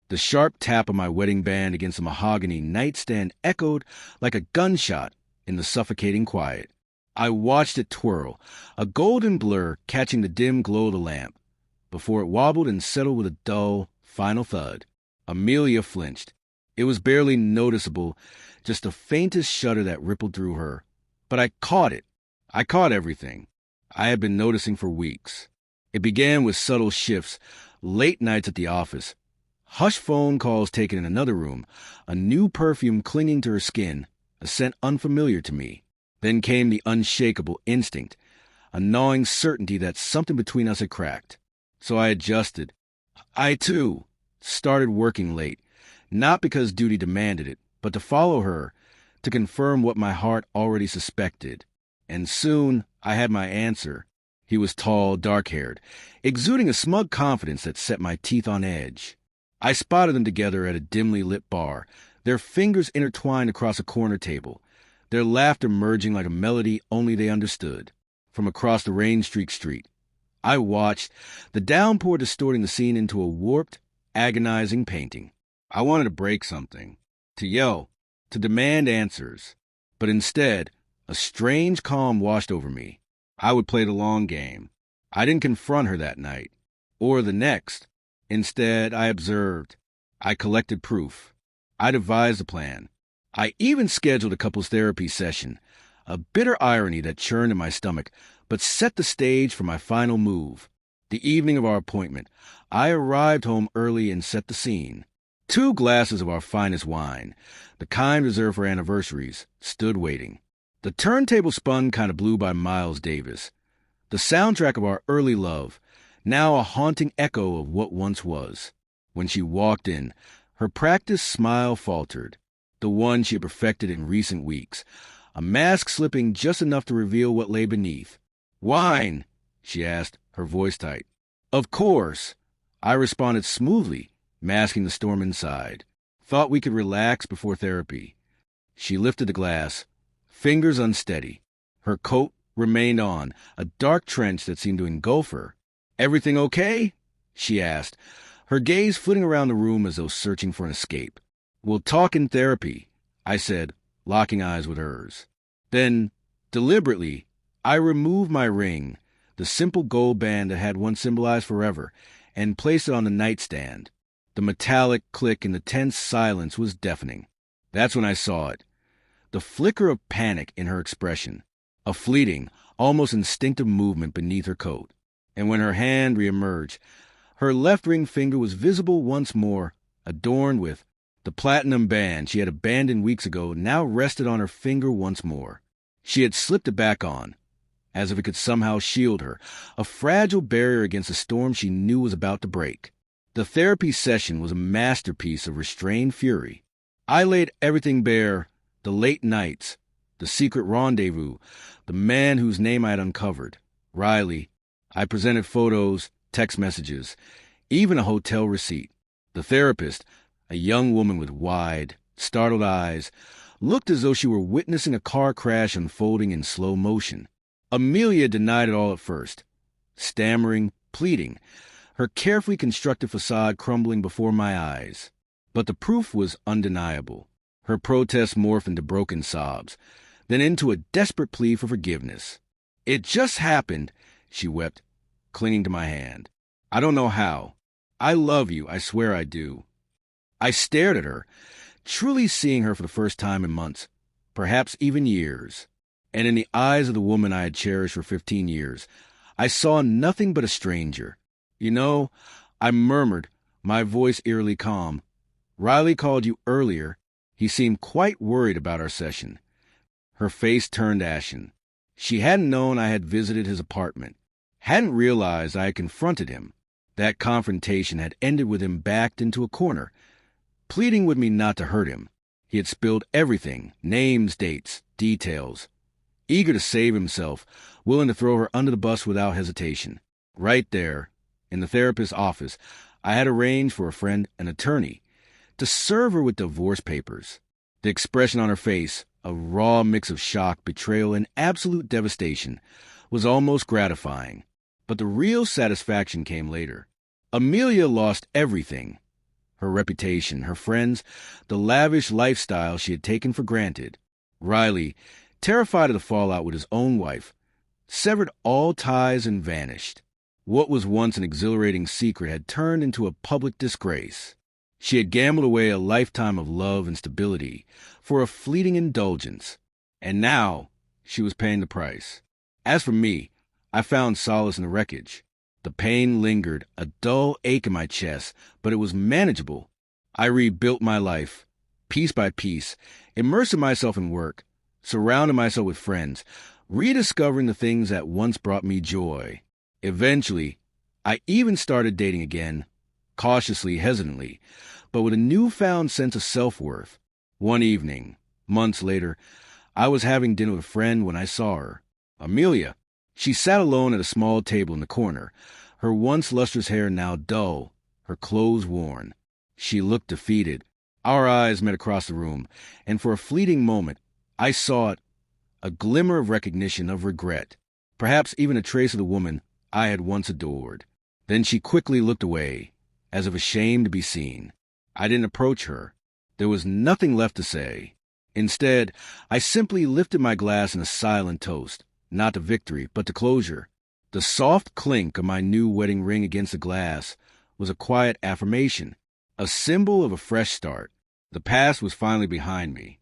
The sharp tap of my wedding band against the mahogany nightstand echoed like a gunshot in the suffocating quiet. I watched it twirl, a golden blur catching the dim glow of the lamp, before it wobbled and settled with a dull, final thud. Amelia flinched. It was barely noticeable, just the faintest shudder that rippled through her. But I caught it. I caught everything. I had been noticing for weeks. It began with subtle shifts, late nights at the office, hushed phone calls taken in another room, a new perfume clinging to her skin, a scent unfamiliar to me. Then came the unshakable instinct, a gnawing certainty that something between us had cracked. So I adjusted. I, too, started working late, not because duty demanded it, but to follow her, to confirm what my heart already suspected. And soon I had my answer. He was tall, dark-haired, exuding a smug confidence that set my teeth on edge. I spotted them together at a dimly lit bar, their fingers intertwined across a corner table, their laughter merging like a melody only they understood. From across the rain-streaked street, I watched, the downpour distorting the scene into a warped, agonizing painting. I wanted to break something, to yell, to demand answers. But instead, a strange calm washed over me. I would play the long game. I didn't confront her that night, or the next. Instead, I observed. I collected proof. I devised a plan. I even scheduled a couples therapy session, a bitter irony that churned in my stomach, but set the stage for my final move. The evening of our appointment, I arrived home early and set the scene. 2 glasses of our finest wine, the kind reserved for anniversaries, stood waiting. The turntable spun kind of blue by Miles Davis, the soundtrack of our early love, now a haunting echo of what once was. When she walked in, her practiced smile faltered, the one she had perfected in recent weeks, a mask slipping just enough to reveal what lay beneath. "Wine?" she asked, her voice tight. "Of course," I responded smoothly, masking the storm inside. "Thought we could relax before therapy." She lifted the glass, fingers unsteady. Her coat remained on, a dark trench that seemed to engulf her. "Everything okay?" she asked, her gaze flitting around the room as though searching for an escape. "We'll talk in therapy," I said, locking eyes with hers. Then, deliberately, I removed my ring, the simple gold band that had once symbolized forever, and placed it on the nightstand. The metallic click in the tense silence was deafening. That's when I saw it. The flicker of panic in her expression, a fleeting, almost instinctive movement beneath her coat. And when her hand reemerged, her left ring finger was visible once more, adorned with the platinum band she had abandoned weeks ago now rested on her finger once more. She had slipped it back on, as if it could somehow shield her, a fragile barrier against a storm she knew was about to break. The therapy session was a masterpiece of restrained fury. I laid everything bare, the late nights, the secret rendezvous, the man whose name I had uncovered, Riley. I presented photos, text messages, even a hotel receipt. The therapist, a young woman with wide, startled eyes, looked as though she were witnessing a car crash unfolding in slow motion. Amelia denied it all at first, stammering, pleading, her carefully constructed facade crumbling before my eyes. But the proof was undeniable. Her protests morphed into broken sobs, then into a desperate plea for forgiveness. "It just happened," she wept, clinging to my hand. "I don't know how. I love you, I swear I do." I stared at her, truly seeing her for the first time in months, perhaps even years. And in the eyes of the woman I had cherished for 15 years, I saw nothing but a stranger. "You know," I murmured, my voice eerily calm, "Riley called you earlier. He seemed quite worried about our session." Her face turned ashen. She hadn't known I had visited his apartment, hadn't realized I had confronted him. That confrontation had ended with him backed into a corner, pleading with me not to hurt him. He had spilled everything, names, dates, details, eager to save himself, willing to throw her under the bus without hesitation. Right there, in the therapist's office, I had arranged for a friend, an attorney, to serve her with divorce papers. The expression on her face, a raw mix of shock, betrayal, and absolute devastation, was almost gratifying. But the real satisfaction came later. Amelia lost everything. her reputation, her friends, the lavish lifestyle she had taken for granted. Riley, terrified of the fallout with his own wife, severed all ties and vanished. What was once an exhilarating secret had turned into a public disgrace. She had gambled away a lifetime of love and stability for a fleeting indulgence, and now she was paying the price. As for me, I found solace in the wreckage. The pain lingered, a dull ache in my chest, but it was manageable. I rebuilt my life, piece by piece, immersing myself in work, surrounding myself with friends, rediscovering the things that once brought me joy. Eventually, I even started dating again, cautiously, hesitantly, but with a newfound sense of self-worth. One evening, months later, I was having dinner with a friend when I saw her, Amelia. She sat alone at a small table in the corner, her once lustrous hair now dull, her clothes worn. She looked defeated. Our eyes met across the room, and for a fleeting moment, I saw it, a glimmer of recognition, of regret, perhaps even a trace of the woman I had once adored. Then she quickly looked away, as if ashamed to be seen. I didn't approach her. There was nothing left to say. Instead, I simply lifted my glass in a silent toast, not to victory, but to closure. The soft clink of my new wedding ring against the glass was a quiet affirmation, a symbol of a fresh start. The past was finally behind me.